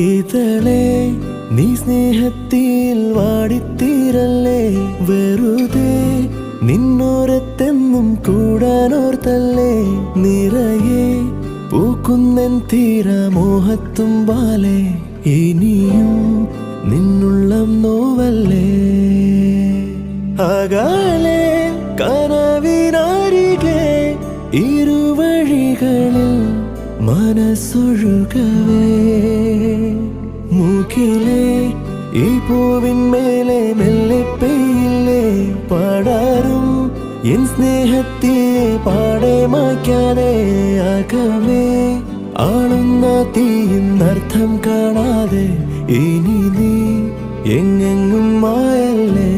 ഇതളെ നീ സ്നേഹത്തിൽ വാടിത്തീരല്ലേ, വെറുതെ നിന്നോരത്തെന്നും കൂടാനോർത്തല്ലേ. നിറയെ പൂക്കുന്നൻ തീരമോഹത്തുമ്പാലെ, ഇനിയും നിന്നുള്ളം നോവല്ലേ. അകലെ കനവിനരികെ ഇരുവഴികളിൽ മനസ്സൊഴുകവേ, മുകിലേ ഈ പൂവിന്മേലെ മെല്ലെ പെയ്യില്ലേ. പാടാറും എൻ സ്നേഹത്തെ പാടെ മായ്ക്കാതെ, അകമേ ആളുന്ന തീയിന്നർത്ഥം കാണാതെ, ഇനി നീ എങ്ങെങ്ങും മായല്ലേ.